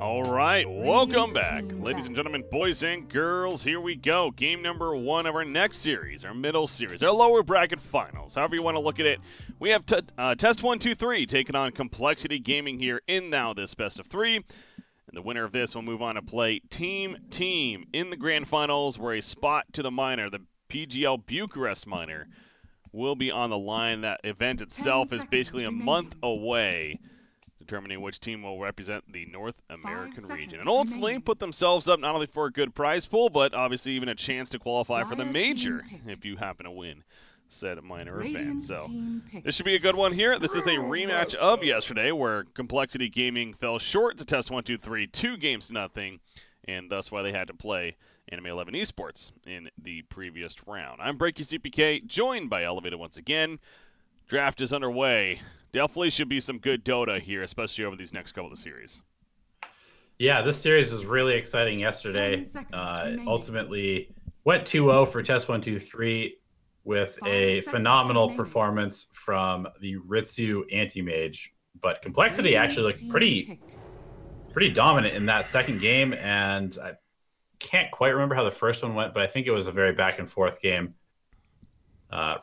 All right, welcome back. Ladies and gentlemen, boys and girls, here we go. Game number 1 of our next series, our middle series, our lower bracket finals. However you want to look at it, we have test321 taking on compLexity Gaming here in now this best of 3. And the winner of this will move on to play Team in the grand finals, where a spot to the minor, the PGL Bucharest minor, will be on the line. That event itself is basically a month away, determining which team will represent the North American region and ultimately put themselves up not only for a good prize pool, but obviously even a chance to qualify for the major if you happen to win said minor event. So this should be a good one here. This is a rematch of yesterday, where compLexity Gaming fell short to test321 2-0, and thus why they had to play Anime 11 Esports in the previous round. I'm BreakyCPK, joined by Elevated once again. Draft is underway. Definitely should be some good Dota here, especially over these next couple of series. Yeah, this series was really exciting yesterday. Ultimately went 2-0 for test123 with a phenomenal performance from the Ritsu anti-mage. But compLexity actually looked pretty dominant in that second game, and I can't quite remember how the first one went, but I think it was a very back-and-forth game.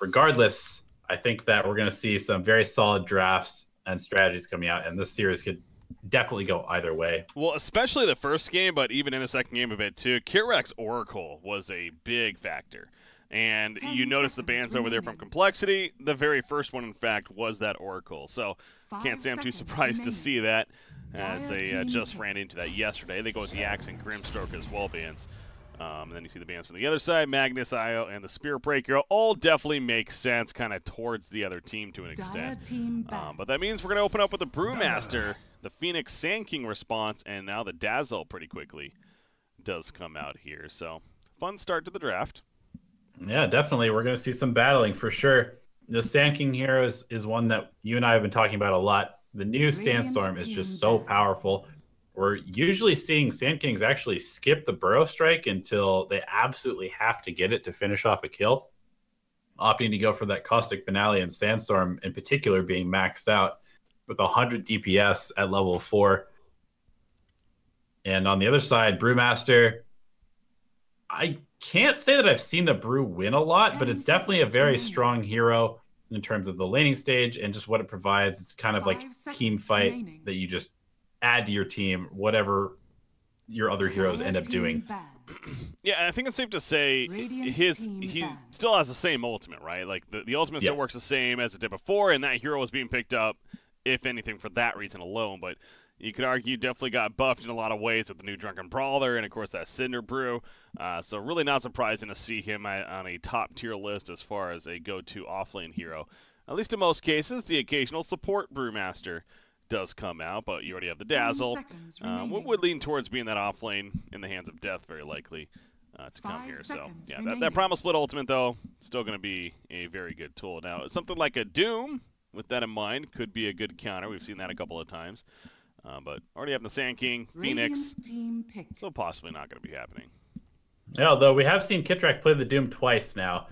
Regardless, I think that we're going to see some very solid drafts and strategies coming out, and this series could definitely go either way. Well, especially the first game, but even in the second game a bit too. Kirak's Oracle was a big factor. And you notice the bans over there from compLexity. The very first one, in fact, was that Oracle. So can't say I'm too surprised to see that, as they just ran into that yesterday. They go with the Axe and Grimstroke as well bans. And then you see the bands from the other side, Magnus, Io, and the Spirit Breaker all definitely make sense kind of towards the other team to an extent. But that means we're going to open up with the Brewmaster, the Phoenix Sand King response, and now the Dazzle pretty quickly does come out here. So fun start to the draft. Yeah, definitely. We're going to see some battling for sure. The Sand King hero is one that you and I have been talking about a lot. The new Sandstorm is just so powerful. We're usually seeing Sand Kings actually skip the Burrow Strike until they absolutely have to get it to finish off a kill, opting to go for that Caustic Finale, and Sandstorm in particular being maxed out with 100 DPS at level 4. And on the other side, Brewmaster, I can't say that I've seen the Brew win a lot, but it's definitely a very strong hero in terms of the laning stage and just what it provides. It's kind of like team fight that you just add to your team, whatever your other heroes end up doing. Yeah, I think it's safe to say he still has the same ultimate, right? Like the ultimate still works the same as it did before, and that hero was being picked up, if anything, for that reason alone. But you could argue definitely got buffed in a lot of ways with the new Drunken Brawler and, of course, that Cinder Brew. So really not surprising to see him on a top-tier list as far as a go-to offlane hero. At least in most cases, the occasional support Brewmaster does come out, but you already have the Dazzle. Would lean towards being that offlane in the hands of death, very likely, to come here. So, yeah, that Promise Split ultimate, though, still going to be a very good tool. Now, something like a Doom, with that in mind, could be a good counter. We've seen that a couple of times. But already having the Sand King, Phoenix, so possibly not going to be happening. Yeah, although we have seen Kitrak play the Doom twice now.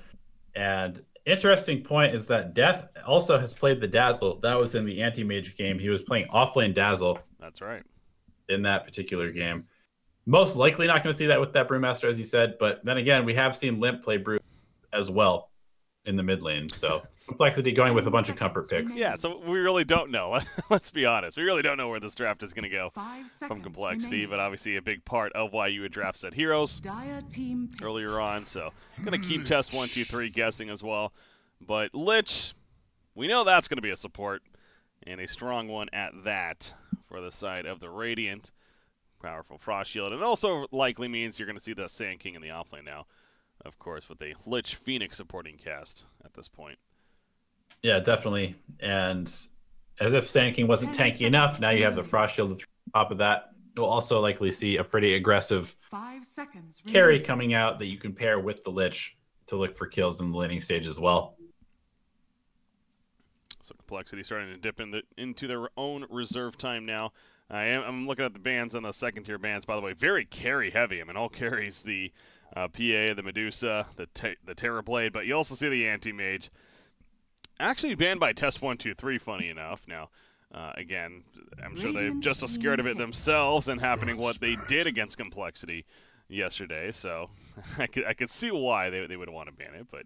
And interesting point is that Death also has played the Dazzle. That was in the anti-mage game. He was playing offlane Dazzle. That's right. In that particular game. Most likely not going to see that with that Brewmaster, as you said. But then again, we have seen Limp play Brew as well in the mid lane. So compLexity going with a bunch of comfort picks. Yeah, so we really don't know. Let's be honest. We really don't know where this draft is going to go from compLexity, but obviously a big part of why you would draft set heroes earlier on. So going to keep test123 guessing as well. But Lich, we know that's going to be a support, and a strong one at that for the side of the Radiant. Powerful Frost Shield. And also likely means you're going to see the Sand King in the offlane now, of course, with a Lich Phoenix supporting cast at this point. Yeah, definitely. And as if Sand King wasn't tanky enough, now you have the Frost Shield on top of that. You'll also likely see a pretty aggressive carry coming out that you can pair with the Lich to look for kills in the laning stage as well. So compLexity starting to dip into their own reserve time now. I'm looking at the bans on the second tier bans, by the way. Very carry heavy. I mean, all carries the PA, the Medusa, the Terrorblade, but you also see the Anti-Mage. Actually banned by test123, funny enough. Now, Again, I'm sure they're just as scared of it themselves and happening what they did against compLexity yesterday. So I could see why they would want to ban it, but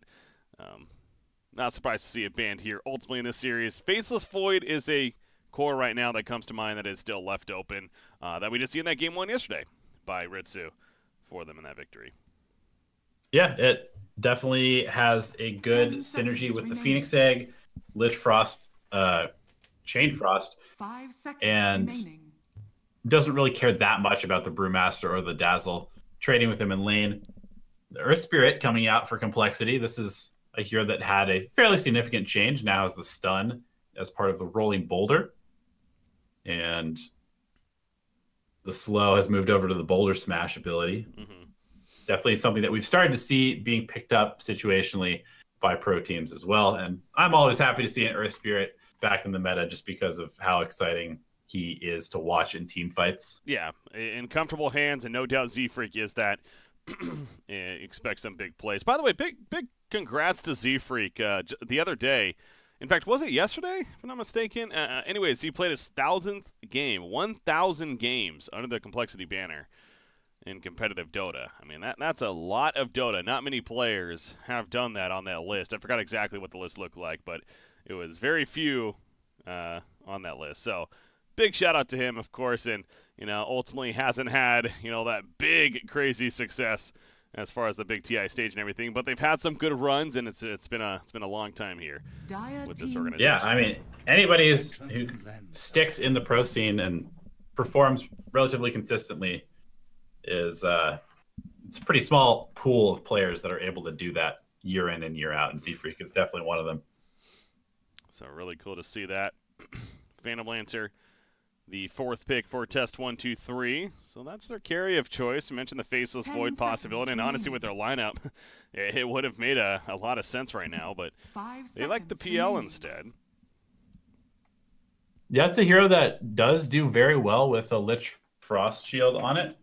not surprised to see it banned here. Ultimately in this series, Faceless Void is a core right now that comes to mind that is still left open that we did see in that game 1 yesterday by Ritsu for them in that victory. Yeah, it definitely has a good synergy with the Phoenix Egg, Lich Frost, Chain Frost, 5 seconds and remaining. doesn't really care that much about the Brewmaster or the Dazzle. Trading with him in lane. The Earth Spirit coming out for compLexity. This is a hero that had a fairly significant change. Now is the stun as part of the Rolling Boulder. And the slow has moved over to the Boulder Smash ability. Definitely something that we've started to see being picked up situationally by pro teams as well. And I'm always happy to see an Earth Spirit back in the meta just because of how exciting he is to watch in team fights. Yeah, in comfortable hands, and no doubt Z-Freak is that. Expect some big plays. By the way, big congrats to Z-Freak the other day. In fact, was it yesterday, if I'm not mistaken? Anyways, he played his 1,000th game, 1,000 games under the compLexity banner in competitive Dota. I mean, that's a lot of Dota. Not many players have done that on that list. I forgot exactly what the list looked like, but it was very few on that list. So big shout out to him, of course, and ultimately hasn't had that big crazy success as far as the big TI stage and everything, but they've had some good runs, and it's been a long time here with this organization. Yeah, I mean, anybody who sticks in the pro scene and performs relatively consistently is it's a pretty small pool of players that are able to do that year in and year out, and Z-Freak is definitely one of them. So really cool to see that. Phantom Lancer, the 4th pick for test123. So that's their carry of choice. I mentioned the Faceless Void possibility, and honestly with their lineup, it would have made a lot of sense right now, but they like the PL instead. Yeah, it's a hero that does do very well with a Lich Frost shield on it.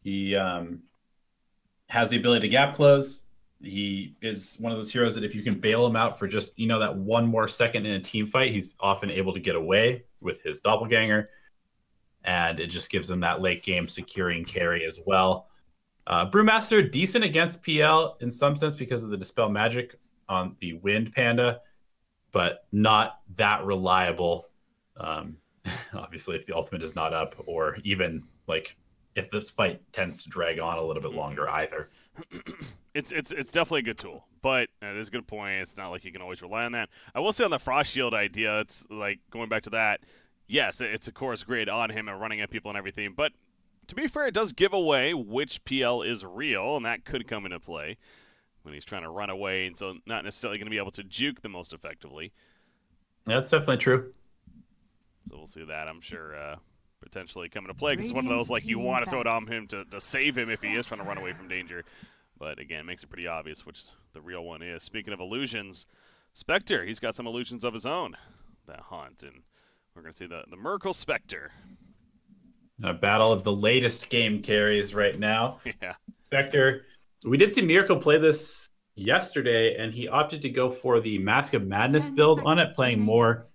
He has the ability to gap close. He is one of those heroes that if you can bail him out for just, that one more second in a team fight, he's often able to get away with his doppelganger. And it just gives him that late game securing carry as well. Brewmaster, decent against PL in some sense because of the Dispel Magic on the Wind Panda, but not that reliable. Obviously, if the ultimate is not up, or even if this fight tends to drag on a little bit longer either. It's definitely a good tool, but it is a good point. It's not like you can always rely on that. I will say on the Frost Shield idea, it's going back to that. Yes, it's of course great on him and running at people and everything, but to be fair, it does give away which PL is real, and that could come into play when he's trying to run away, and so not necessarily going to be able to juke the most effectively. That's definitely true. So we'll see that, I'm sure, potentially come into play, because it's one of those, you want to throw it on him to save him if he is trying to run away from danger. But again, it makes it pretty obvious which the real one is. Speaking of illusions, Spectre, he's got some illusions of his own that haunt, and we're going to see the Merkle Spectre. A battle of the latest game carries right now. Yeah. Spectre, we did see Miracle play this yesterday, and he opted to go for the Mask of Madness build on it, playing more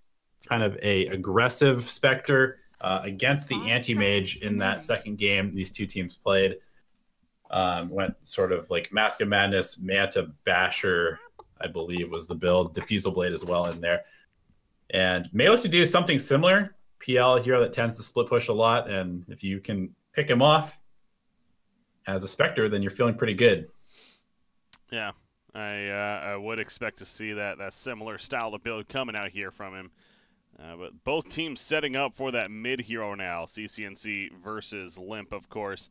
kind of a aggressive Spectre against the Anti-Mage in that second game these two teams played. Went sort of Mask of Madness, Manta Basher, I believe was the build. Diffusal Blade as well in there. And may look to do something similar. PL, a hero that tends to split push a lot, and if you can pick him off as a Spectre, then you're feeling pretty good. Yeah, I would expect to see that similar style of build coming out here from him. But both teams setting up for that mid-hero now. CCNC versus Limp, of course.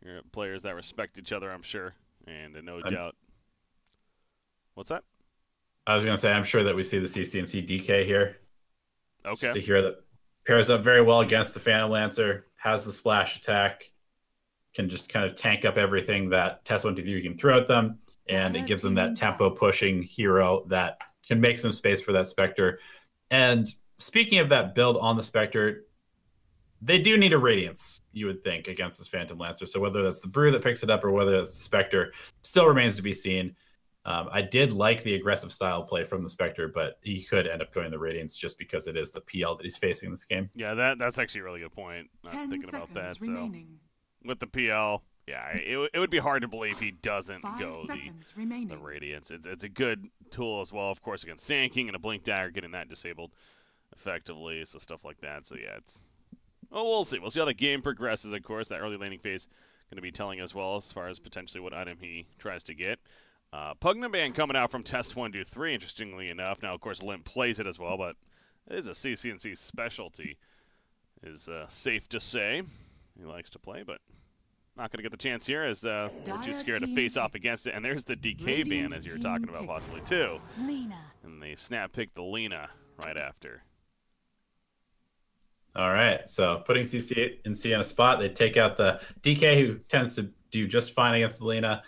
You're players that respect each other, I'm sure. And no doubt. What's that? I was going to say, I'm sure that we see the CCNC DK here. Okay. Just a hero that pairs up very well against the Phantom Lancer, has the splash attack, can just kind of tank up everything that test123 can throw at them, and it gives them that tempo pushing hero that can make some space for that Spectre. And speaking of that build on the Spectre, they do need a Radiance, you would think, against this Phantom Lancer. So whether that's the Brew that picks it up or whether it's the Spectre still remains to be seen. I did like the aggressive style play from the Spectre, but he could end up going the Radiance just because it is the PL that he's facing this game. Yeah, that's actually a really good point. Not thinking about that. Remaining. So with the PL, yeah, it would be hard to believe he doesn't go the Radiance. It's a good tool as well, of course, against Sand King and a Blink Dagger, getting that disabled effectively, so stuff like that. So yeah, it's we'll see. We'll see how the game progresses, of course. That early laning phase going to be telling as well as far as potentially what item he tries to get. Pugnaban coming out from test123, interestingly enough. Now, of course, Limp plays it as well, but it is a CCNC specialty, is safe to say. He likes to play, but not going to get the chance here as we're too scared to face off against it. And there's the DK ban, as you were talking about possibly, too. Lina. And they snap pick the Lina right after. All right, so putting CCNC in a spot, they take out the DK, who tends to do just fine against the Lina.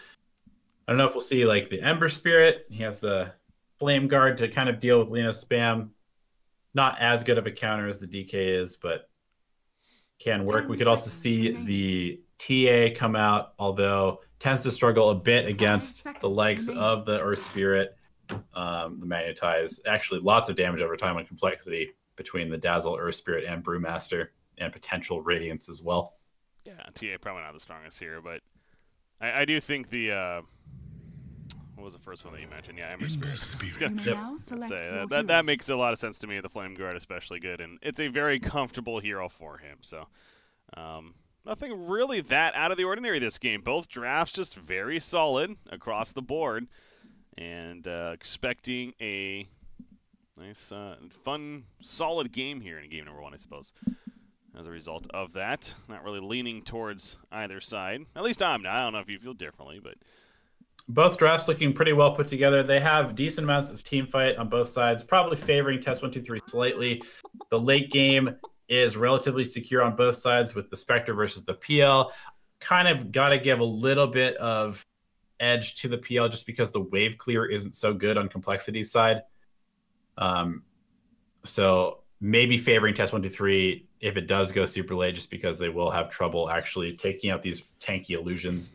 I don't know if we'll see like the Ember Spirit. He has the Flame Guard to kind of deal with Lina's spam. Not as good of a counter as the DK is, but can work. We could also see the TA come out, although tends to struggle a bit against the likes of the Earth Spirit, the Magnetize. Actually, lots of damage over time on compLexity between the Dazzle, Earth Spirit, and Brewmaster, and potential Radiance as well. Yeah, TA probably not the strongest here, but I do think the what was the first one that you mentioned? Yeah, Ember Spirit. That makes a lot of sense to me. The Flame Guard especially good, and it's a very comfortable hero for him. So nothing really that out of the ordinary this game. Both drafts just very solid across the board, and expecting a nice, fun, solid game here in game number 1, I suppose. As a result of that, not really leaning towards either side. At least I'm not. I don't know if you feel differently, but both drafts looking pretty well put together. They have decent amounts of team fight on both sides, probably favoring test123 slightly. The late game is relatively secure on both sides with the Spectre versus the PL. Kind of got to give a little bit of edge to the PL just because the wave clear isn't so good on compLexity's side. So maybe favoring test123 if it does go super late, just because they will have trouble actually taking out these tanky illusions.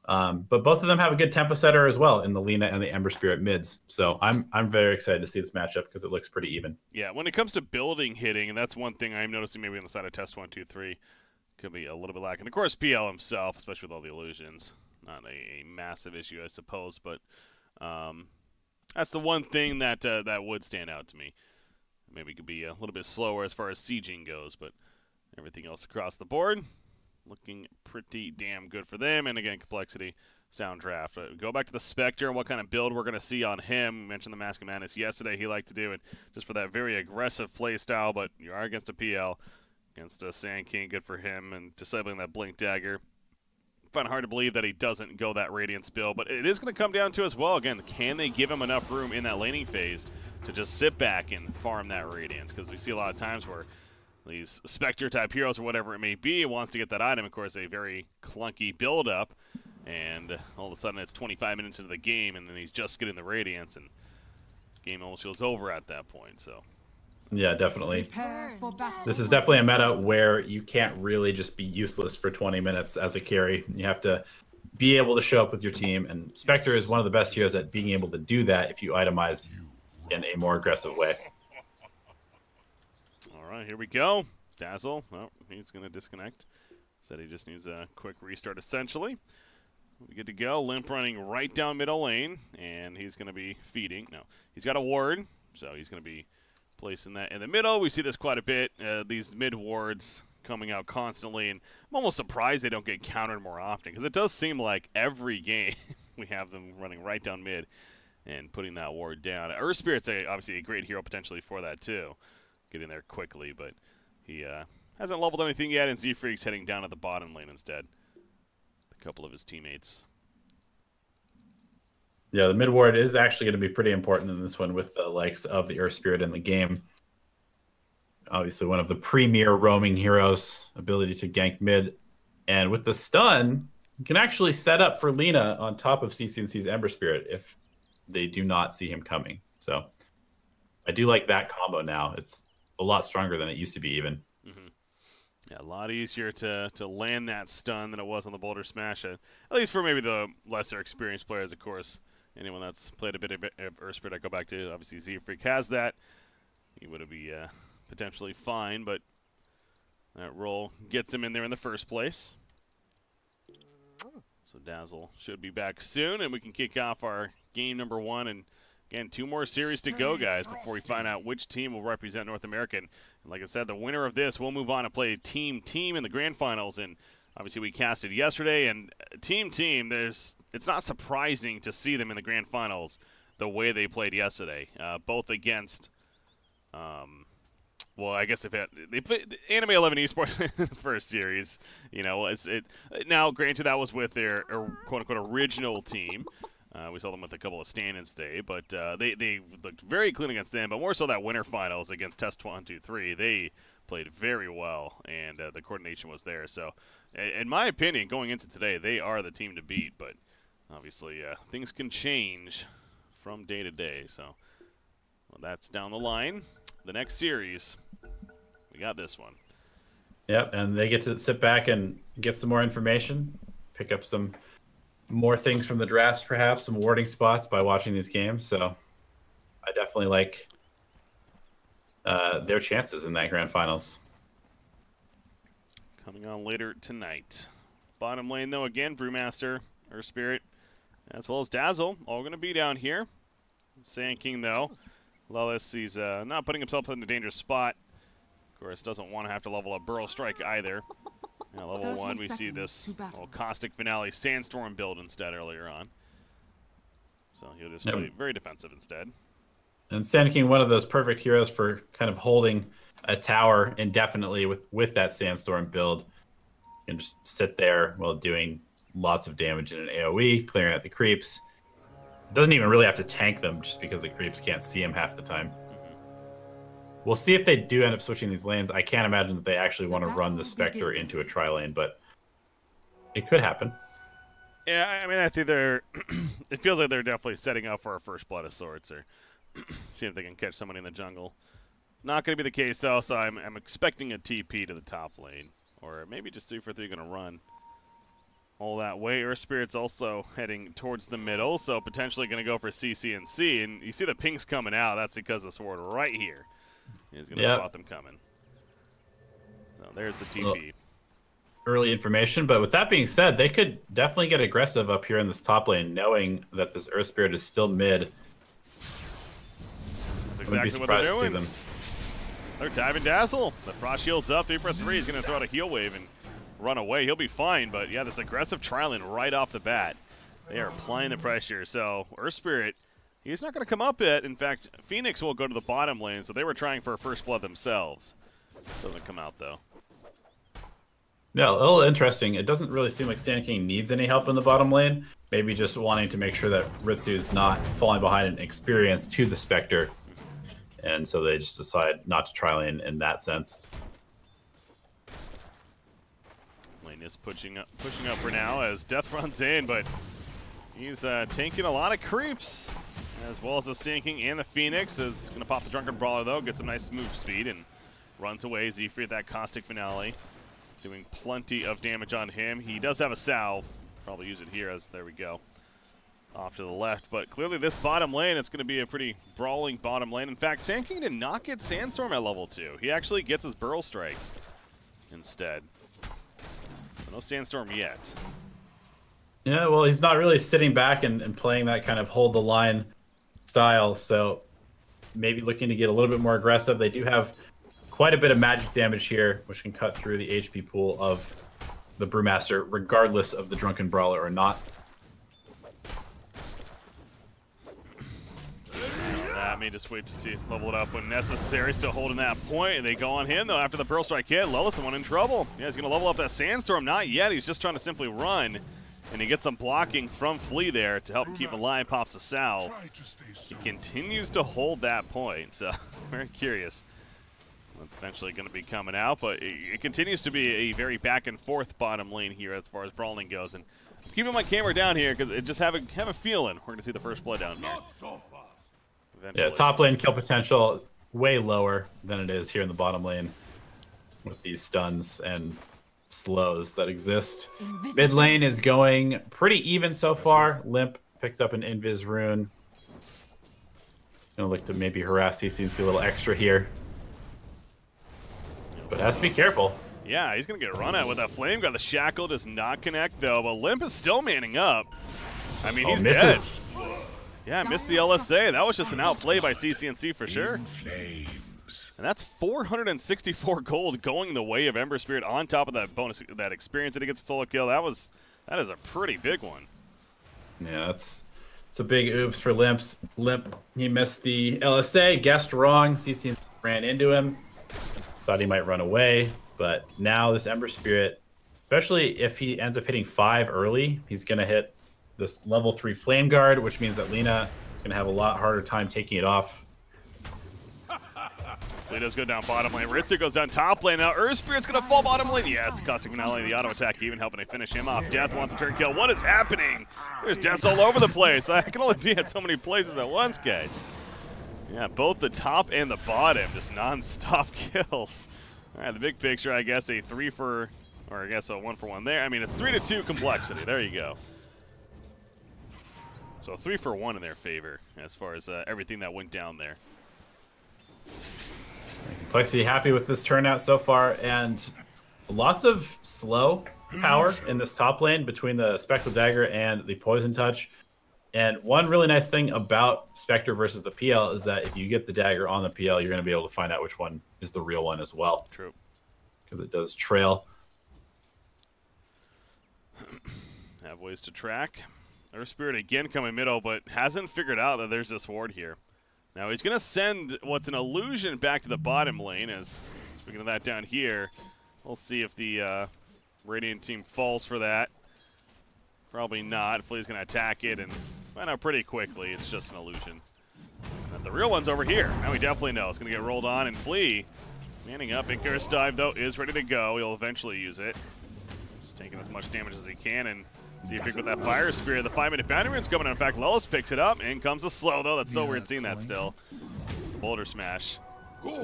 But both of them have a good tempo setter as well in the Lina and the Ember Spirit mids. So I'm very excited to see this matchup because it looks pretty even. Yeah, when it comes to building hitting, and that's one thing I'm noticing maybe on the side of test123 could be a little bit lacking. Of course, PL himself, especially with all the illusions, not a massive issue, I suppose. But that's the one thing that that would stand out to me. Maybe it could be a little bit slower as far as sieging goes, but everything else across the board looking pretty damn good for them. And again, compLexity, sound draft. Go back to the Spectre and what kind of build we're going to see on him. We mentioned the Mask of Madness yesterday. He liked to do it just for that very aggressive play style, but you are against a PL, against a Sand King, good for him, and disabling that Blink Dagger. I find it hard to believe that he doesn't go that Radiance build, but it is going to come down to as well, again, can they give him enough room in that laning phase to just sit back and farm that Radiance? Because we see a lot of times where these Spectre-type heroes or whatever it may be wants to get that item, of course, a very clunky build-up, and all of a sudden it's 25 minutes into the game, and then he's just getting the Radiance, and the game almost feels over at that point. So, yeah, definitely. This is definitely a meta where you can't really just be useless for 20 minutes as a carry. You have to be able to show up with your team, and Spectre is one of the best heroes at being able to do that if you itemize in a more aggressive way. All right, here we go. Dazzle, oh, he's going to disconnect. Said he just needs a quick restart, essentially. We good to go. Limp running right down middle lane, and he's going to be feeding. No, he's got a ward, so he's going to be placing that in the middle. We see this quite a bit, these mid wards coming out constantly, and I'm almost surprised they don't get countered more often, because it does seem like every game we have them running right down mid and putting that ward down. Earth Spirit's obviously a great hero potentially for that too, getting there quickly, but he hasn't leveled anything yet, and Z-Freak's heading down to the bottom lane instead. A couple of his teammates. Yeah, the mid ward is actually going to be pretty important in this one with the likes of the Earth Spirit in the game. Obviously one of the premier roaming heroes, ability to gank mid. And with the stun, you can actually set up for Lina on top of CCNC's Ember Spirit if they do not see him coming. So I do like that combo now. It's a lot stronger than it used to be even. Mm-hmm. Yeah, a lot easier to land that stun than it was on the Boulder Smash. At least for maybe the lesser experienced players, of course. anyone that's played a bit of Earthspirit, I go back to, obviously Z-Freak has that. He would be potentially fine, but that roll gets him in there in the first place. So Dazzle should be back soon, and we can kick off our game number 1. And again, 2 more series to go, guys, before we find out which team will represent North America. And like I said, the winner of this will move on to play Team in the Grand Finals. And obviously we casted yesterday, and Team, it's not surprising to see them in the Grand Finals the way they played yesterday, both against, well, I guess they played Anime 11 Esports in the first series. You know, now granted that was with their quote-unquote original team. We saw them with a couple of stand and stay, but they looked very clean against them. But more so that winter finals against test321, they played very well, and the coordination was there. So, in my opinion, going into today, they are the team to beat. But obviously, things can change from day to day. So, well, that's down the line. The next series, we got this one. Yep, and they get to sit back and get some more information, pick up some more things from the drafts, perhaps some awarding spots by watching these games. So I definitely like their chances in that grand finals. Coming on later tonight. Bottom lane, though, again, Brewmaster, Earthspirit, as well as Dazzle, all going to be down here. Sand King, though, Lawless, he's not putting himself in a dangerous spot. Of course, doesn't want to have to level up Burrow Strike either. Now, level 1, we see this little Caustic Finale Sandstorm build instead earlier on. So he'll just play very defensive instead. And Sand King, one of those perfect heroes for kind of holding a tower indefinitely with that Sandstorm build. You can just sit there while doing lots of damage in an AoE, clearing out the creeps. Doesn't even really have to tank them just because the creeps can't see him half the time. We'll see if they do end up switching these lanes. I can't imagine that they actually want to run the Spectre into a tri-lane, but it could happen. Yeah, I mean, I think they're... it feels like they're definitely setting up for a First Blood of sorts, or see if they can catch somebody in the jungle. Not going to be the case, though, so I'm expecting a TP to the top lane. Or maybe just 3 for 3 going to run all that way. Earthspirit's also heading towards the middle, so potentially going to go for CC and C. And you see the pings coming out. That's because of the sword right here. He's going to spot them coming. So there's the TP. Early information, but with that being said, they could definitely get aggressive up here in this top lane, knowing that this Earthspirit is still mid. That's exactly what they're doing. They're diving Dazzle. The Frost Shield's up. 3 for 3. He's going to throw out a heal wave and run away. He'll be fine, but yeah, this aggressive tri-lane right off the bat. They are applying the pressure. So Earthspirit, he's not going to come up yet. In fact, Phoenix will go to the bottom lane, so they were trying for a first blood themselves. Doesn't come out, though. Yeah, a little interesting. It doesn't really seem like Sand King needs any help in the bottom lane. Maybe just wanting to make sure that Ritsu is not falling behind in experience to the Spectre. And so they just decide not to tri-lane in that sense. Lane is pushing up for now as Death runs in, but he's tanking a lot of creeps, as well as the Sand King and the Phoenix. Is going to pop the Drunken Brawler, though, get some nice move speed, and runs away. Z-Free at that Caustic Finale, doing plenty of damage on him. He does have a salve. Probably use it here, as there we go. Off to the left, but clearly this bottom lane, it's going to be a pretty brawling bottom lane. In fact, Sand King did not get Sandstorm at level 2. He actually gets his Burrow Strike instead. But no Sandstorm yet. Yeah, well, he's not really sitting back and playing that kind of hold the line style, so maybe looking to get a little bit more aggressive. They do have quite a bit of magic damage here, which can cut through the HP pool of the Brewmaster, regardless of the Drunken Brawler or not. That may just wait to see level it up when necessary. Still holding that point, and they go on him, though, after the Burrow Strike hit. Lullison in trouble. Yeah, he's going to level up that Sandstorm. Not yet. He's just trying to simply run, and he gets some blocking from Flea there to help keep him alive. Pops a salve. He continues to hold that point, so very curious. That's eventually going to be coming out, but it continues to be a very back-and-forth bottom lane here as far as brawling goes. And I'm keeping my camera down here because it just have a feeling we're going to see the first blood down here. Eventually. Yeah, top lane kill potential way lower than it is here in the bottom lane with these stuns and slows that exist. Mid lane is going pretty even so far. Limp picks up an Invis rune. Gonna look to maybe harass CCNC a little extra here. But has to be careful. Yeah, he's going to get run at with that flame guard. The shackle does not connect, though, but Limp is still manning up. I mean, he's dead. Yeah, missed the LSA. That was just an outplay by CCNC for sure. And that's 464 gold going the way of Ember Spirit on top of that bonus, that experience that he gets a solo kill. That is a pretty big one. Yeah, it's a big oops for Limp. He missed the LSA, guessed wrong. CCNC ran into him. Thought he might run away, but now this Ember Spirit, especially if he ends up hitting 5 early, he's going to hit this level 3 Flame Guard, which means that Lina is going to have a lot harder time taking it off. Lee does go down bottom lane. Ritsu goes down top lane. Now Earth Spirit's going to fall bottom lane. Yes, costing not only the auto attack, even helping to finish him off. Death wants a turn kill. What is happening? There's deaths all over the place. I can only be at so many places at once, guys. Yeah, both the top and the bottom, just non-stop kills. All right, the big picture, I guess, a 3 for, or I guess a 1 for 1 there. I mean, it's 3-2 compLexity. There you go. So 3 for 1 in their favor as far as everything that went down there. compLexity happy with this turnout so far, and lots of slow power in this top lane between the Spectral Dagger and the Poison Touch. And one really nice thing about Spectre versus the PL is that if you get the dagger on the PL, you're going to be able to find out which one is the real one as well. True. Because it does trail. Have ways to track. Earth Spirit again coming middle, but hasn't figured out that there's this ward here. Now he's going to send what's an illusion back to the bottom lane. As speaking of that down here, we'll see if the Radiant team falls for that. Probably not. Flea's going to attack it and find out pretty quickly. It's just an illusion. And the real one's over here. Now we definitely know. It's going to get rolled on, and Flea, manning up. Icarus Dive, though, is ready to go. He'll eventually use it. Just taking as much damage as he can, and see if he can with that Fire Spear. The 5-minute bounty rune's coming. In fact, Lellis picks it up. In comes the slow, though. That's so weird seeing that still. The Boulder Smash.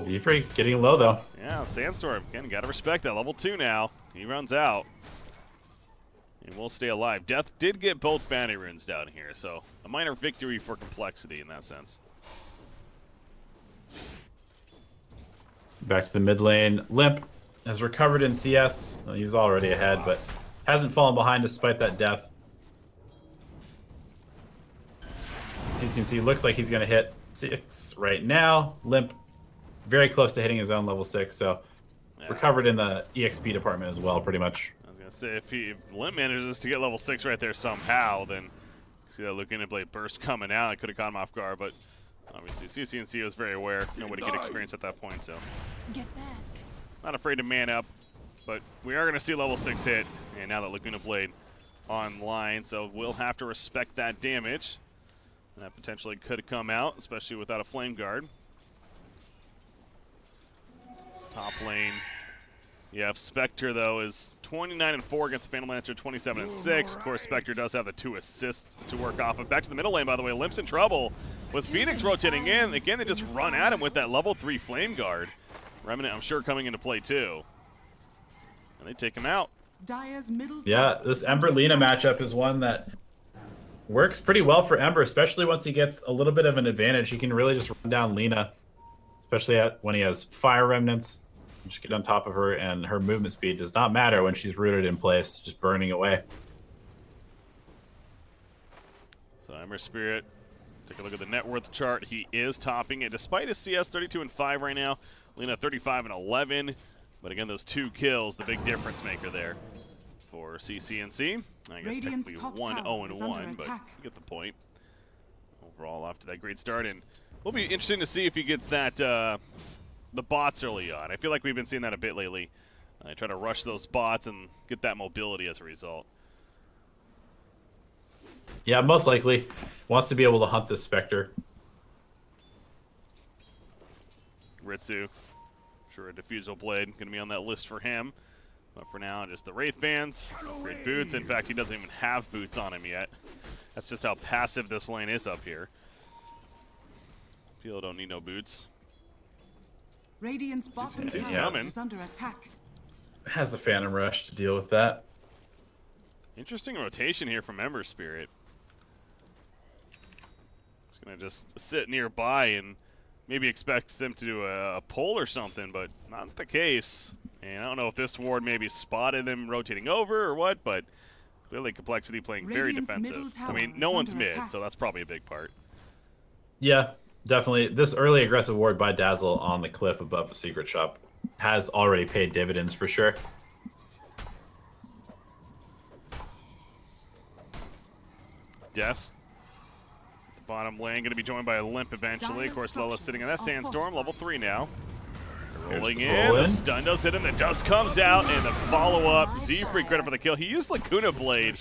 Z-Free getting low, though. Yeah, Sandstorm. Again, got to respect that. Level 2 now. He runs out. And we'll stay alive. Death did get both bounty runes down here, so a minor victory for compLexity in that sense. Back to the mid lane. Limp has recovered in CS. Well, he was already ahead, but hasn't fallen behind despite that death. CCNC looks like he's going to hit 6 right now. Limp very close to hitting his own level 6, so yeah. Recovered in the EXP department as well, pretty much. Say if Limp manages to get level 6 right there somehow, then see that Lucina Blade burst coming out. It could have caught him off guard, but obviously CCNC was very aware. Nobody could experience at that point, so get back. Not afraid to man up, but we are going to see level 6 hit, and now that Laguna Blade online, so we'll have to respect that damage. That potentially could come out, especially without a Flame Guard. Top lane. Yeah, Spectre, though, is 29-4 against the Phantom Lancer, 27-6. Of course, Spectre does have the 2 assists to work off of. Back to the middle lane, by the way. Limp's in trouble with Phoenix rotating in. Again, they just run at him with that level 3 Flame Guard. Remnant, I'm sure, coming into play, too. And they take him out. Yeah, this Ember-Lina matchup is one that works pretty well for Ember, especially once he gets a little bit of an advantage. He can really just run down Lina, especially when he has Fire Remnants. Just get on top of her, and her movement speed does not matter when she's rooted in place, just burning away. So Ember Spirit, take a look at the net worth chart. He is topping it, despite his CS 32-5 right now. Lina 35-11, but again, those 2 kills, the big difference maker there for CCNC. I guess technically 1-0-1, but you get the point. Overall, after that great start, and will be interesting to see if he gets that. The bots early on. I feel like we've been seeing that a bit lately. I try to rush those bots and get that mobility as a result. Yeah, most likely. Wants to be able to hunt this Spectre. Ritsu. Sure, a Diffusal Blade going to be on that list for him. But for now, just the Wraith Bands. Great boots. In fact, he doesn't even have boots on him yet. That's just how passive this lane is up here. People don't need no boots. Radiant's bottom tower is under attack. Has the Phantom Rush to deal with that. Interesting rotation here from Ember Spirit. Gonna just sit nearby and maybe expects them to do a pull or something, but not the case. And I don't know if this ward maybe spotted them rotating over or what, but clearly compLexity playing very defensive. I mean, no one's mid, so that's probably a big part. Yeah, definitely. This early aggressive ward by Dazzle on the cliff above the secret shop has already paid dividends for sure. Death. The bottom lane going to be joined by a limp eventually. Of course, Lola's sitting in that sandstorm, level 3 now. Rolling in, the stun does hit him, the dust comes out, and the follow-up. Z-Free credit for the kill. He used Lacuna Blade.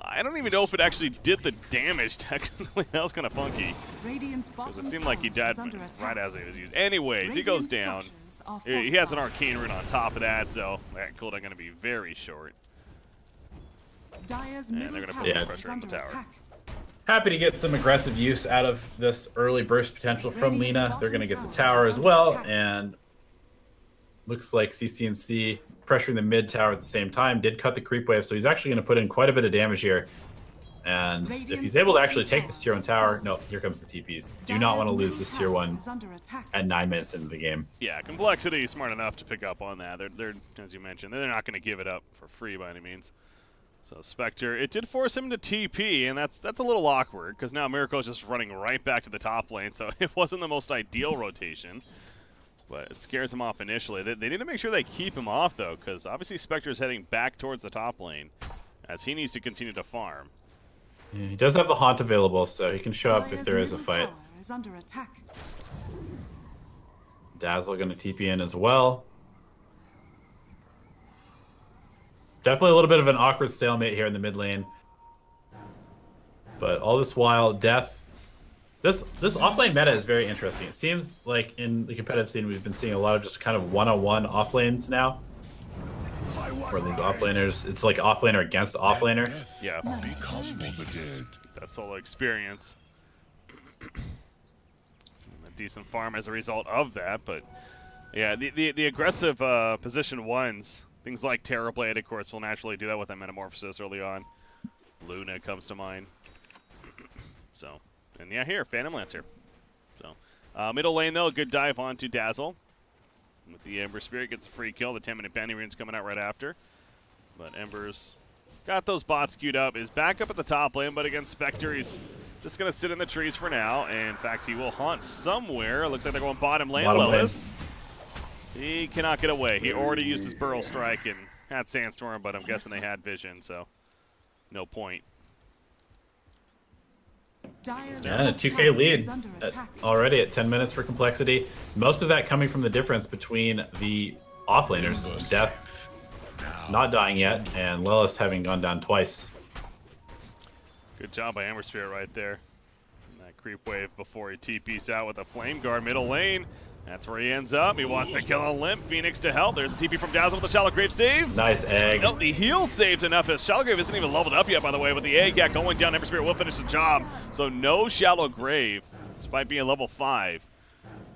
I don't even know if it actually did the damage, technically. That was kind of funky. Because it seemed like he died right as he was used. Anyways, he goes down. He has an arcane rune on top of that, so that cooldown going to be very short. And they're going to put some pressure on the tower. Happy to get some aggressive use out of this early burst potential from Lina. They're going to get the tower as well, and looks like CCNC pressuring the mid tower at the same time did cut the creep wave, so he's actually going to put in quite a bit of damage here. And if he's able to actually take this tier 1 tower, no, here comes the TPs. Do not want to lose this tier 1 at 9 minutes into the game. Yeah, compLexity is smart enough to pick up on that. They're as you mentioned, they're not going to give it up for free by any means. So Spectre, it did force him to TP, and that's a little awkward, because now Miracle is just running right back to the top lane, so it wasn't the most ideal rotation. But it scares him off initially. They need to make sure they keep him off, though, because obviously Spectre is heading back towards the top lane, as he needs to continue to farm. Yeah, he does have the Haunt available, so he can show up if there is a fight. Dazzle going to TP in as well. Definitely a little bit of an awkward stalemate here in the mid lane. But all this while, Death... This offlane meta is very interesting. It seems like in the competitive scene we've been seeing a lot of just kind of one-on-one offlanes now. For these offlaners, it's like offlaner against offlaner. Yeah. That solo experience. A decent farm as a result of that, but yeah, the aggressive position ones, things like Terrorblade, of course, will naturally do that with that Metamorphosis early on. Luna comes to mind. So, and yeah, here, Phantom Lancer. So, middle lane, though, a good dive onto Dazzle. With the Ember Spirit, gets a free kill. The 10-minute bounty rune's coming out right after. But Ember's got those bots queued up. Is back up at the top lane, but against Spectre, he's just going to sit in the trees for now. And in fact, he will haunt somewhere. Looks like they're going bottom lane. Lilith. He cannot get away. He already used his Burrow Strike and had Sandstorm, but I'm guessing they had Vision, so no point. And a 2K lead already at 10 minutes for compLexity. Most of that coming from the difference between the offlaners. Death not dying yet, and Lilith having gone down twice. Good job by Ember Spirit right there. And that creep wave before he TP's out with a Flame Guard middle lane. That's where he ends up. He wants to kill a Limp. Phoenix to help. There's a TP from Dazzle with a Shallow Grave save. Nice egg. Nope, the heal saved enough. As Shallow Grave isn't even leveled up yet, by the way, but the egg, yeah, going down. Ember Spirit will finish the job. So no Shallow Grave, despite being level 5.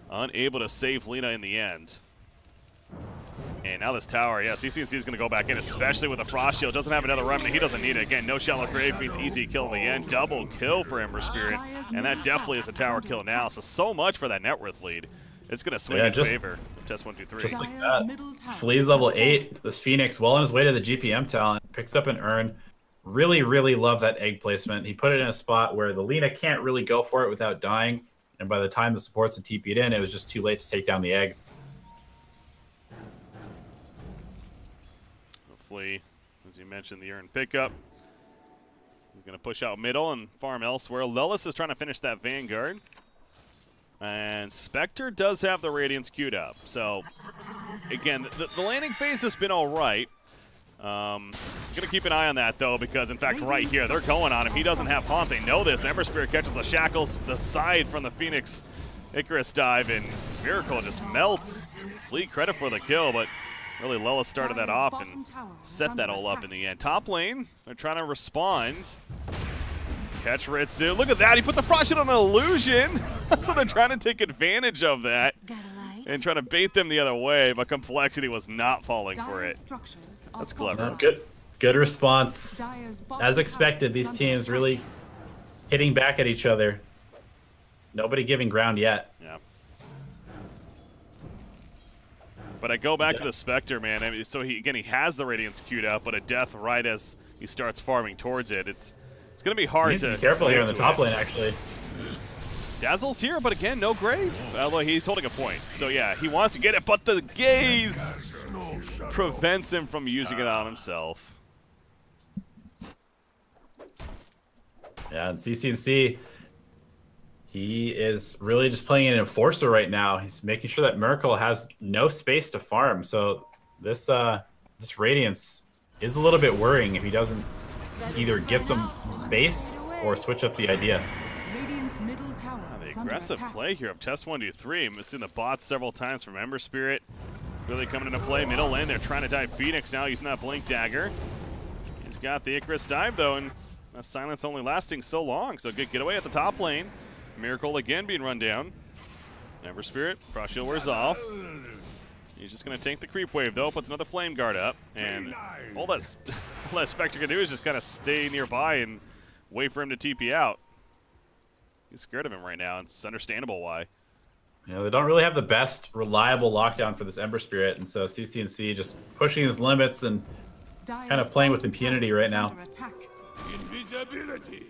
Unable to save Lina in the end. And now this tower, yeah, CCNC is going to go back in, especially with a Frost Shield. Doesn't have another remnant. He doesn't need it. Again, no Shallow Grave means easy kill in the end. Double kill for Ember Spirit. And that definitely is a tower kill now. So much for that net worth lead. It's going to swing in favor of test 1, 2, 3. Just like that. Flea's level 8. This Phoenix, well on his way to the GPM talent, picks up an urn. Really, really love that egg placement. He put it in a spot where the Lina can't really go for it without dying. And by the time the supports had TP'd in, it was just too late to take down the egg. Hopefully, as you mentioned, the urn pickup. He's going to push out middle and farm elsewhere. Lilith is trying to finish that Vanguard. And Spectre does have the Radiance queued up. So, again, the landing phase has been all right. Going to keep an eye on that, though, because, in fact, right here, they're going on him. He doesn't have Haunt. They know this. Ember Spirit catches the shackles, the side from the Phoenix Icarus dive, and Miracle just melts. Fleet credit for the kill, but really Lilith started that off and set that all up in the end. Top lane, they're trying to respond. Catch Ritsu. Look at that. He puts a Frost Shield on an illusion. So they're trying to take advantage of that and trying to bait them the other way, but compLexity was not falling for it. That's clever. Good response. As expected, these teams really hitting back at each other. Nobody giving ground yet. Yeah. But I go back to the Spectre, man. I mean, so he has the Radiance queued up, but a death right as he starts farming towards it. It's going to be hard to be careful here in the top lane, actually. Dazzle's here, but again, no grave. Although he's holding a point. So yeah, he wants to get it, but the gaze prevents him from using it on himself. Yeah, and CCNC, he is really just playing an enforcer right now. He's making sure that Miracle has no space to farm. So this this Radiance is a little bit worrying if he doesn't either get some space or switch up the idea. Radiant's middle tower is under Aggressive attack. play here of test123. I've seen the bots several times from Ember Spirit. Really coming into play. Middle lane, they're trying to dive Phoenix now using that Blink Dagger. He's got the Icarus dive though, and that silence only lasting so long. So good getaway at the top lane. Miracle again being run down. Ember Spirit, Frost Shield wears off. He's just going to tank the creep wave though, puts another Flame Guard up, and all that Spectre can do is just kind of stay nearby and wait for him to TP out. He's scared of him right now, and it's understandable why. Yeah, they don't really have the best reliable lockdown for this Ember Spirit, and so CCNC just pushing his limits and kind of playing with impunity right now. Invisibility.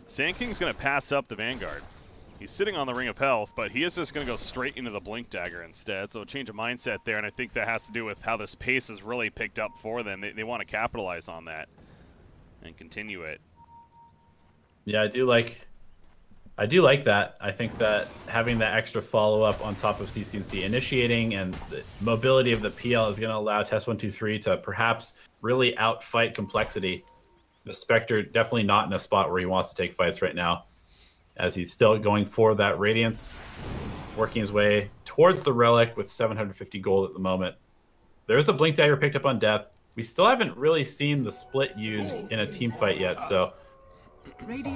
Sand King's going to pass up the Vanguard. He's sitting on the Ring of Health, but he is just going to go straight into the Blink Dagger instead. So a change of mindset there, and I think that has to do with how this pace has really picked up for them. They want to capitalize on that and continue it. Yeah, I do like that. I think that having that extra follow-up on top of CCNC initiating and the mobility of the PL is going to allow test123 to perhaps really outfight complexity. The Spectre definitely not in a spot where he wants to take fights right now, as he's still going for that Radiance, working his way towards the Relic with 750 gold at the moment. There's a Blink Dagger picked up on Death. We still haven't really seen the split used in a team fight yet, so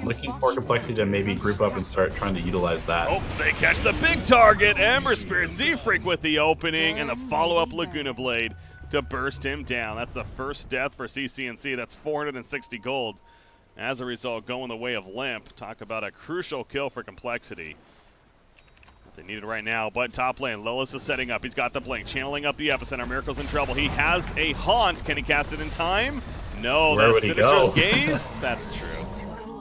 looking for complexity to maybe group up and start trying to utilize that. Oh, they catch the big target. Ember Spirit, Z-Freak with the opening and the follow-up Laguna Blade to burst him down. That's the first death for CCNC. That's 460 gold. As a result, going the way of Limp. Talk about a crucial kill for complexity. What they needed right now, but top lane, Lilith is setting up. He's got the Blink, channeling up the epicenter. Miracle's in trouble. He has a Haunt. Can he cast it in time? No, that's Sinister's Gaze. That's true.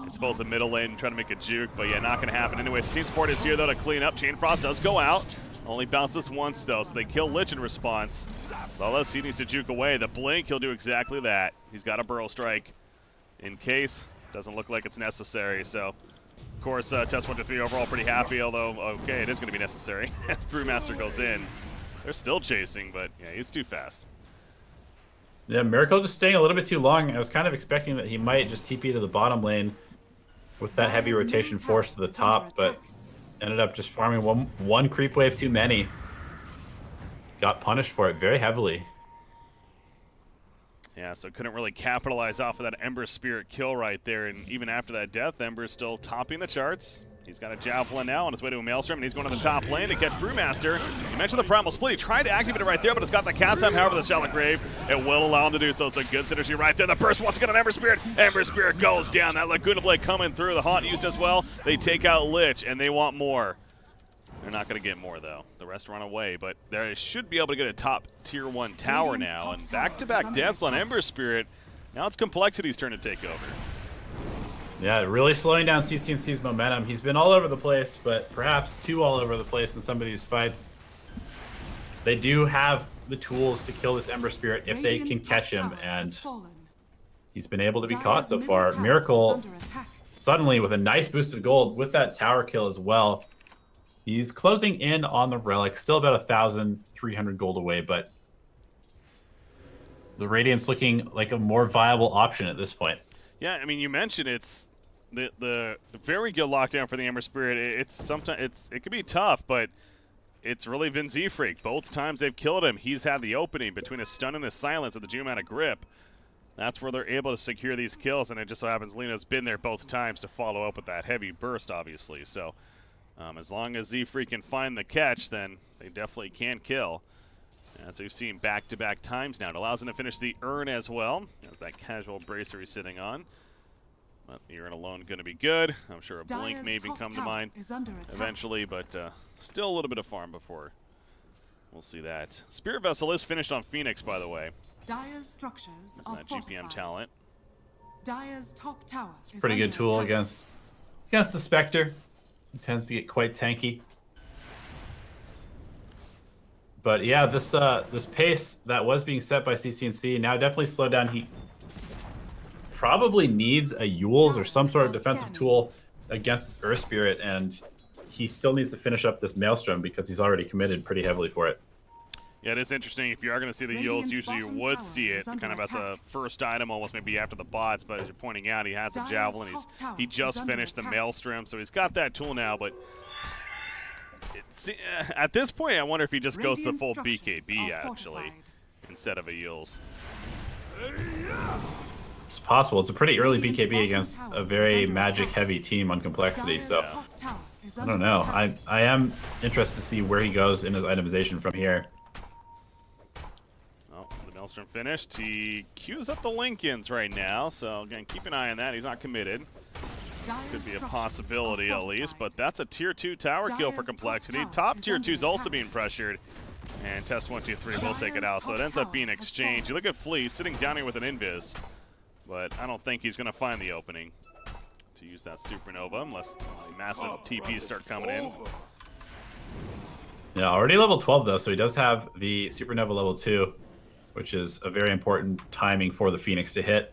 I suppose the middle lane trying to make a juke, but yeah, not going to happen. Anyways, team support is here, though, to clean up. Chain Frost does go out. Only bounces once, though, so they kill Lich in response. Lilith, he needs to juke away. The Blink, he'll do exactly that. He's got a Burrow Strike in case. Doesn't look like it's necessary, so of course, test123 overall pretty happy, although, okay, it is going to be necessary as Brewmaster goes in. They're still chasing, but yeah, he's too fast. Yeah, Miracle just staying a little bit too long. I was kind of expecting that he might just TP to the bottom lane with that heavy rotation force to the top, but ended up just farming one creep wave too many. Got punished for it very heavily. Yeah, so couldn't really capitalize off of that Ember Spirit kill right there, and even after that death, Ember's still topping the charts. He's got a Javelin now on his way to a Maelstrom, and he's going to the top lane to catch Brewmaster. You mentioned the Primal Split. He tried to activate it right there, but it's got the cast time. However, the Shallow Grave, it will allow him to do so. It's a good synergy right there. The burst once again on Ember Spirit. Ember Spirit goes down. That Laguna Blade coming through. The Haunt used as well. They take out Lich, and they want more. They're not going to get more, though. The rest run away, but they should be able to get a top tier 1 tower now. And back-to-back deaths on Ember Spirit. Now it's Complexity's turn to take over. Yeah, really slowing down CCNC's momentum. He's been all over the place, but perhaps too all over the place in some of these fights. They do have the tools to kill this Ember Spirit if they can catch him, and he's been able to be caught so far. Miracle, suddenly with a nice boost of gold with that tower kill as well. He's closing in on the Relic, still about 1,300 gold away, but the Radiant's looking like a more viable option at this point. Yeah, I mean, you mentioned it's the very good lockdown for the Ember Spirit. It could be tough, but it's really been Z-Freak. Both times they've killed him, he's had the opening between his stun and his silence at the due amount of grip. That's where they're able to secure these kills, and it just so happens Lena's been there both times to follow up with that heavy burst, obviously. So as long as Z-Freak can find the catch, then they definitely can kill. As we've seen back-to-back times now. It allows him to finish the urn as well. That casual bracer he's sitting on. But you're in alone going to be good. I'm sure a blink may even come to mind eventually, but still a little bit of farm before we'll see that. Spirit Vessel is finished on Phoenix, by the way. Dire's structures are that GPM talent. Dire's top tower it's a pretty good tool against the Spectre. It tends to get quite tanky. But yeah, this pace that was being set by CCNC now definitely slowed down. He probably needs a Yules or some sort of defensive tool against this Earth Spirit, and he still needs to finish up this Maelstrom because he's already committed pretty heavily for it. Yeah, it is interesting. If you are going to see the Yules, usually you would see it kind of as a first item, almost maybe after the bots. But as you're pointing out, he has a Javelin. He just finished the Maelstrom, so he's got that tool now. But it's, at this point, I wonder if he just goes to the full BKB, actually, instead of a Yules. It's possible. It's a pretty early BKB against a very magic-heavy team on compLexity, so I don't know. I am interested to see where he goes in his itemization from here. Maelstrom finished. He queues up the Lincolns right now, so again, keep an eye on that. He's not committed. Could be a possibility at least, but that's a tier 2 tower kill for compLexity. Top tier 2 is also being pressured, and test123 will take it out, so it ends up being exchange. You look at Flea sitting down here with an invis, but I don't think he's going to find the opening to use that Supernova unless massive TPs start coming in. Yeah, already level 12 though, so he does have the Supernova level 2. Which is a very important timing for the Phoenix to hit.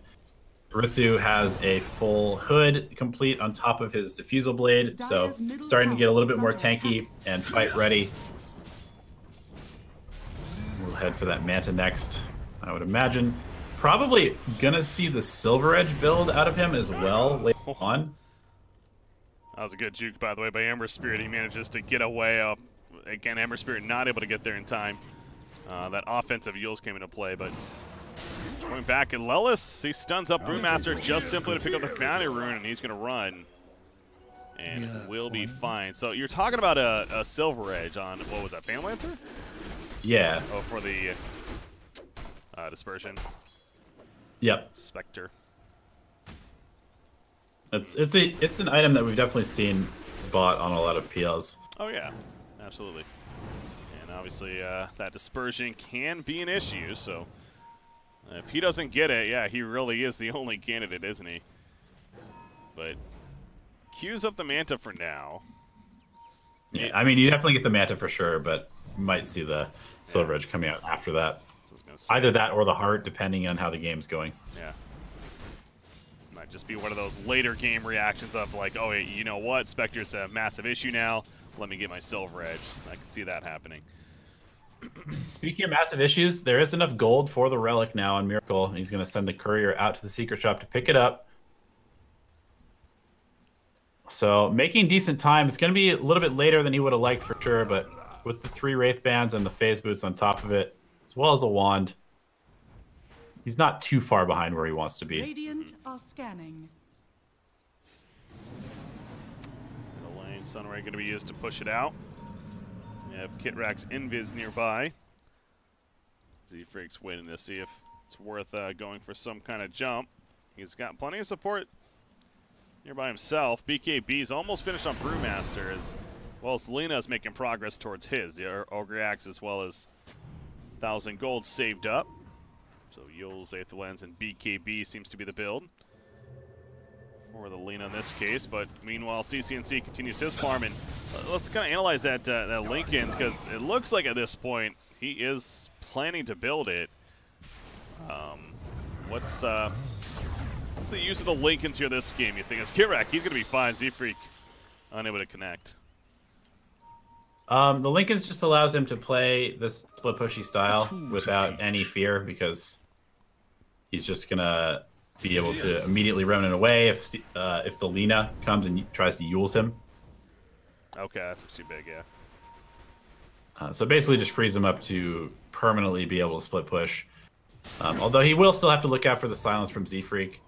Ritsu has a full hood complete on top of his Diffusal Blade, so starting to get a little bit more tanky and fight ready. We'll head for that Manta next, I would imagine. Probably gonna see the Silver Edge build out of him as well later on. That was a good juke, by the way, by Ember Spirit. He manages to get away. Again, Ember Spirit not able to get there in time. That offensive Yules came into play, but going back, and Lelis, he stuns up Brewmaster just simply to pick up the Bounty Rune, and he's going to run. And will be fine. So you're talking about a Silver Edge on, what was that, Fanlancer? Yeah. Oh, for the Dispersion. Yep. Spectre. It's an item that we've definitely seen bought on a lot of PLs. Oh, yeah. Absolutely. Obviously, that dispersion can be an issue, so if he doesn't get it, yeah, he really is the only candidate, isn't he? But queues up the Manta for now. Yeah, I mean, you definitely get the Manta for sure, but you might see the Silver Edge coming out after that. Either that or the Heart, depending on how the game's going. Yeah. Might just be one of those later game reactions of like, oh, you know what, Spectre's a massive issue now. Let me get my Silver Edge. I can see that happening. Speaking of massive issues, there is enough gold for the Relic now on Miracle. He's going to send the courier out to the secret shop to pick it up. So making decent time. It's going to be a little bit later than he would have liked for sure, but with the 3 Wraith Bands and the Phase Boots on top of it, as well as a Wand, he's not too far behind where he wants to be. Radiant are scanning. The lane Sunray going to be used to push it out. We have Kitrak's Invis nearby. Z-Freak's waiting to see if it's worth going for some kind of jump. He's got plenty of support nearby himself. BKB's almost finished on Brewmaster, as well as Lena's making progress towards his. The Ogre Axe as well as 1,000 gold saved up. So Yules, Eighth Lens, and BKB seems to be the build for the Lena in this case. But meanwhile, CCNC continues his farm, and let's kind of analyze that Lincoln's, because it looks like at this point he is planning to build it. What's the use of the Lincolns here this game, you think? As Kitrak, he's going to be fine. Z-Freak unable to connect. The Lincolns just allows him to play this split pushy style without any fear, because he's just going to be able to immediately run it away if the Lena comes and tries to Yules him. Okay, that's too big, yeah. So basically just frees him up to permanently be able to split push. Although he will still have to look out for the silence from Z-Freak.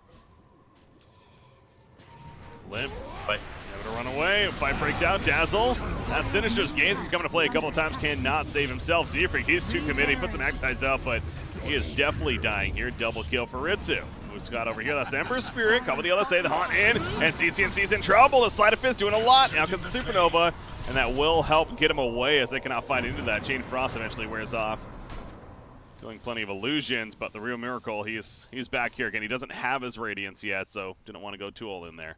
Limp, but able to run away. Fight breaks out. Dazzle. That Sinister's Gaze is coming to play a couple of times. Cannot save himself. Z-Freak, he's too committed. He puts some X-Tides up, but he is definitely dying here. Double kill for Ritsu, who's got over here? That's Ember Spirit. Come with the other side, the Haunt in, and CCNC's in trouble. The Sleight of Fist doing a lot. Now comes the Supernova, and that will help get him away as they cannot find into that. Chain Frost eventually wears off. Killing plenty of illusions, but the real miracle, he's back here again. He doesn't have his Radiance yet, so didn't want to go too all in there.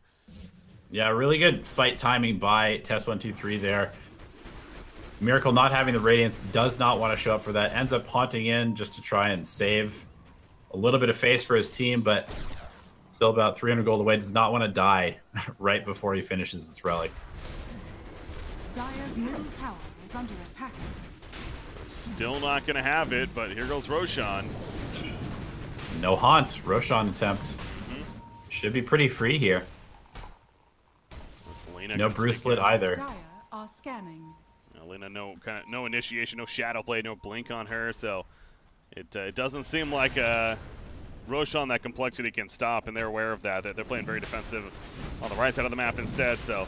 Yeah, really good fight timing by test123 there. Miracle not having the Radiance, does not want to show up for that. Ends up haunting in just to try and save a little bit of face for his team, but still about 300 gold away. Does not want to die right before he finishes this relic. Dire's middle tower is under attack. Still not going to have it, but here goes Roshan. No haunt. Roshan attempt. Should be pretty free here. No Bruce split either. Dire are scanning. Lena, no initiation, no Shadow Blade, no blink on her, so it doesn't seem like Roshan that compLexity can stop, and they're aware of that. They're playing very defensive on the right side of the map instead, so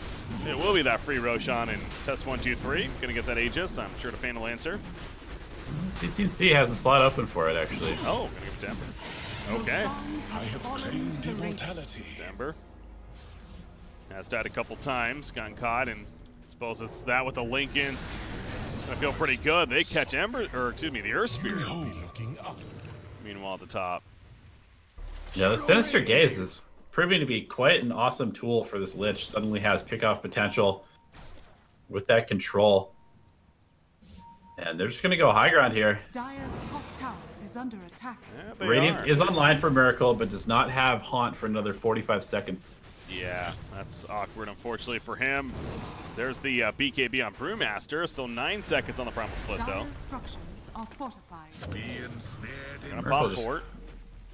it will be that free Roshan in test123. Gonna get that Aegis. I'm sure to Fan will answer. CCNC has a slot open for it, actually. Oh, gonna give it to Ember. Okay. I have claimed immortality. Ember has died a couple times, gotten caught, and I suppose it's that with the Lincolns. Gonna feel pretty good. They catch Ember, or excuse me, the Earth Spirit. Meanwhile, at the top. Yeah, the Sinister Gaze is proving to be quite an awesome tool for this Lich. Suddenly has pick-off potential with that control. And they're just going to go high ground here. Dire's top tower is under attack. Yeah, Radiance is online for Miracle, but does not have Haunt for another 45 seconds. Yeah, that's awkward, unfortunately, for him. There's the BKB on Brewmaster. Still 9 seconds on the Promise Split, though. Dire's structures are fortified. Gonna pop fort.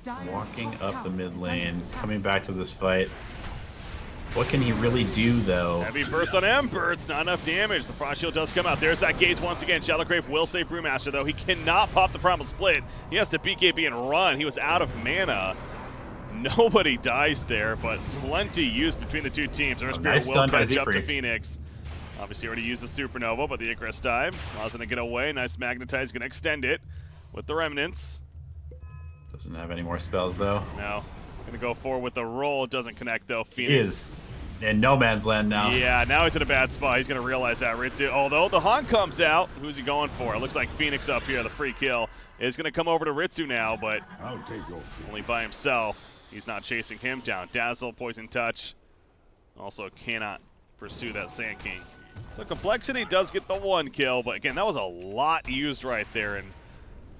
Dire's Walking top up tower the mid is lane, under attack. coming back to this fight. What can he really do, though? Heavy burst on Ember. It's not enough damage. The Frost Shield does come out. There's that gaze once again. Shadowgrave will save Brewmaster, though. He cannot pop the Primal Split. He has to BKB and run. He was out of mana. Nobody dies there, but plenty used between the two teams. Earth Spirit nice will stun by catch up to Z-Freak. Phoenix. Obviously already used the Supernova, but the Icarus dive allows him to get away. Nice Magnetize, gonna extend it with the Remnants. Doesn't have any more spells, though. Now, gonna go forward with the roll. It doesn't connect, though. Phoenix. He is in no man's land now. Yeah, now he's in a bad spot. He's going to realize that. Ritsu, although the Haunt comes out, who's he going for? It looks like Phoenix up here, the free kill, is going to come over to Ritsu now, but only by himself. He's not chasing him down. Dazzle, Poison Touch, also cannot pursue that Sand King. So compLexity does get the one kill, but again, that was a lot used right there, and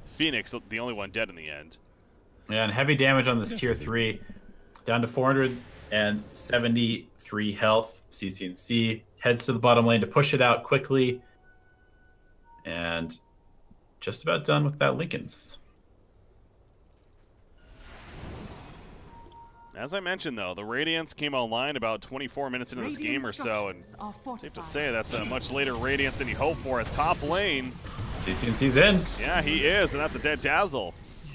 Phoenix, the only one dead in the end. Yeah, and heavy damage on this tier 3. Down to 473 health. CCNC heads to the bottom lane to push it out quickly. And just about done with that Lincoln's. As I mentioned, though, the Radiance came online about 24 minutes into this game or so, and safe to say that's a much later Radiance than you hope for. As top lane, CCNC's in. yeah, he is, and that's a dead Dazzle.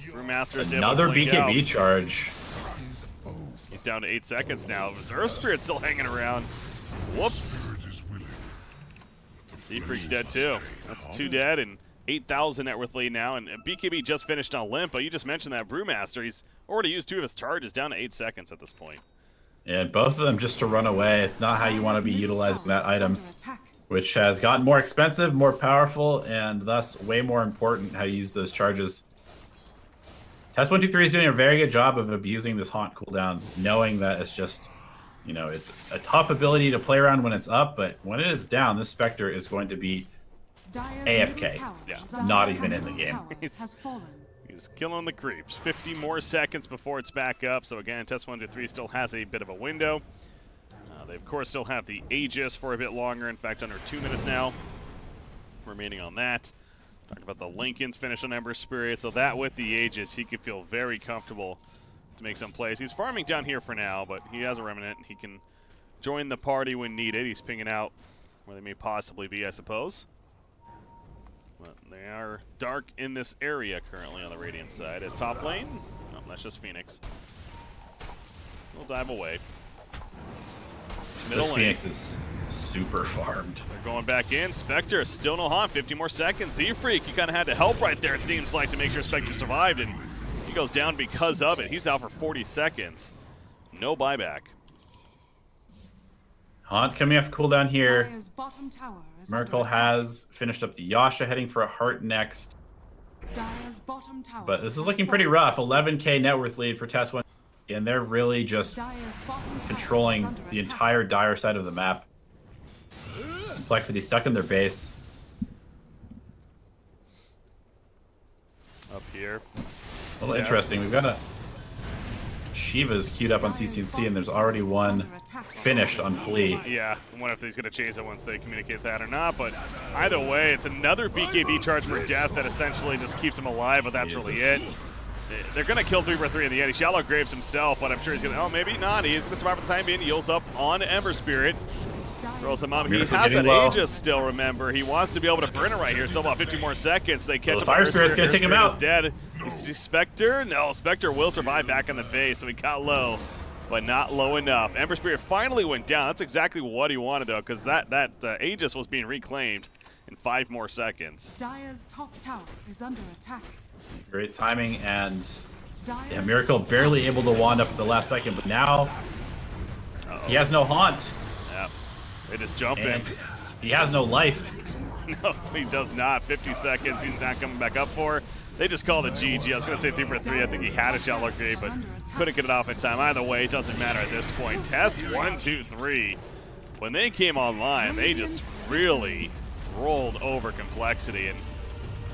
Brewmaster is able Another to blink BKB out. charge. He's down to 8 seconds now. His Earth Spirit's still hanging around. Whoops. Z-Freak's dead too. That's 2 dead and 8,000 net worth lead now. And BKB just finished on Limp, but you just mentioned that Brewmaster. He's already used 2 of his charges, down to 8 seconds at this point. And both of them just to run away. It's not how you want to be utilizing that item, which has gotten more expensive, more powerful, and thus way more important how you use those charges. test123 is doing a very good job of abusing this Haunt cooldown, knowing that it's just, you know, it's a tough ability to play around when it's up, but when it is down, this Spectre is going to be AFK. Yeah. Not even in the game. He's killing the creeps. 50 more seconds before it's back up. So again, test123 still has a bit of a window. They of course still have the Aegis for a bit longer. In fact, under 2 minutes now remaining on that. Talked about the Lincoln's finish on Ember Spirit. So that with the Aegis, he could feel very comfortable to make some plays. He's farming down here for now, but he has a Remnant. He can join the party when needed. He's pinging out where they may possibly be, I suppose. But they are dark in this area currently on the Radiant side. As top lane, no, that's just Phoenix. We'll dive away. Middle This lane. Phoenix is super farmed. They're going back in. Spectre, still no Haunt, 50 more seconds. Z-Freak, you kind of had to help right there, it seems like, to make sure Spectre survived, and He goes down because of it. He's out for 40 seconds. No buyback. Haunt coming off cooldown here. Dire's bottom tower is Merkel under attack. has finished up the Yasha, heading for a heart next. Dire's bottom tower But this is has looking pretty fallen. rough. 11k net worth lead for test1, and they're really just Dire's bottom tower is controlling under the attack. entire Dire side of the map. compLexity stuck in their base. Up here. A little interesting. We've got a Shiva's queued up on CCNC, and there's already one finished on Flea. Yeah, I wonder if he's going to change it once they communicate that or not, but either way, it's another BKB charge for death that essentially just keeps him alive, but that's really it. They're going to kill 3 for 3 in the end. He shallow graves himself, but I'm sure he's going to, oh, maybe not. He's going to survive for the time being. He heals up on Ember Spirit. Throws him up. He Miracle has that getting low. Aegis still, remember. He wants to be able to burn it right here. Still about 50 more seconds. They catch Well, up. the Fire Spirit's going to take him out. Is dead. Is he Spectre? No, Spectre will survive back on the base, so he got low, but not low enough. Ember Spirit finally went down. That's exactly what he wanted, though, because that Aegis was being reclaimed in 5 more seconds. Dire's top tower is under attack. Great timing, and Dire's yeah, Miracle barely able to wand up at the last second, but now he has no haunt, Yep. They just jump in. and he has no life. No, he does not. 50 seconds. He's not coming back up for. They just called it GG. I was going to say 3 for 3. I think he had a shallow grave, but couldn't get it off in time. Either way, it doesn't matter at this point. Test 1, 2, 3. When they came online, they just really rolled over compLexity, and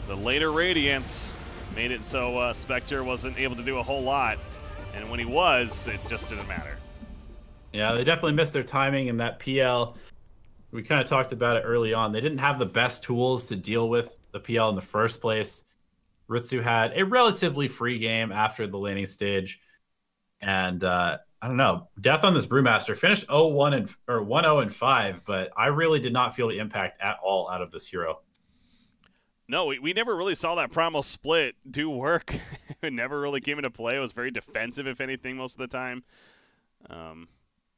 the later Radiance made it so Spectre wasn't able to do a whole lot, and when he was, it just didn't matter. Yeah, they definitely missed their timing, and that PL, we kind of talked about it early on. They didn't have the best tools to deal with the PL in the first place. Ritsu had a relatively free game after the laning stage, and I don't know. Death on this Brewmaster finished 1-0-5, but I really did not feel the impact at all out of this hero. No, we never really saw that Primal split do work. It never really came into play. It was very defensive, if anything, most of the time.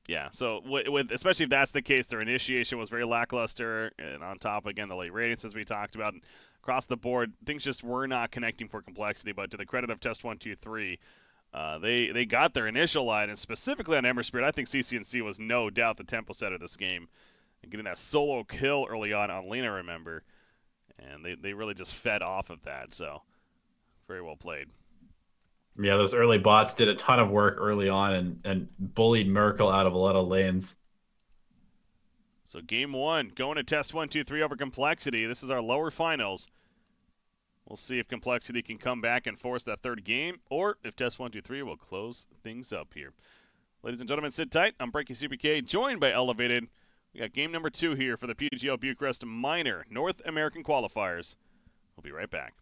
Yeah, so with especially if that's the case, their initiation was very lackluster, and on top, again, the late Radiance, as we talked about, across the board, things just were not connecting for compLexity, but to the credit of Test 1, 2, 3, they got their initial line, and specifically on Ember Spirit, I think CCNC was no doubt the tempo set of this game. And getting that solo kill early on Lena, remember, and they really just fed off of that, so very well played. Yeah, those early bots did a ton of work early on and bullied Merkel out of a lot of lanes. So game 1, going to Test 1, 2, 3 over compLexity. This is our lower finals. We'll see if compLexity can come back and force that third game, or if Test 1, 2, 3 will close things up here. Ladies and gentlemen, sit tight. I'm BreakyCPK, joined by Elevated. We got game number 2 here for the PGL Bucharest Minor North American Qualifiers. We'll be right back.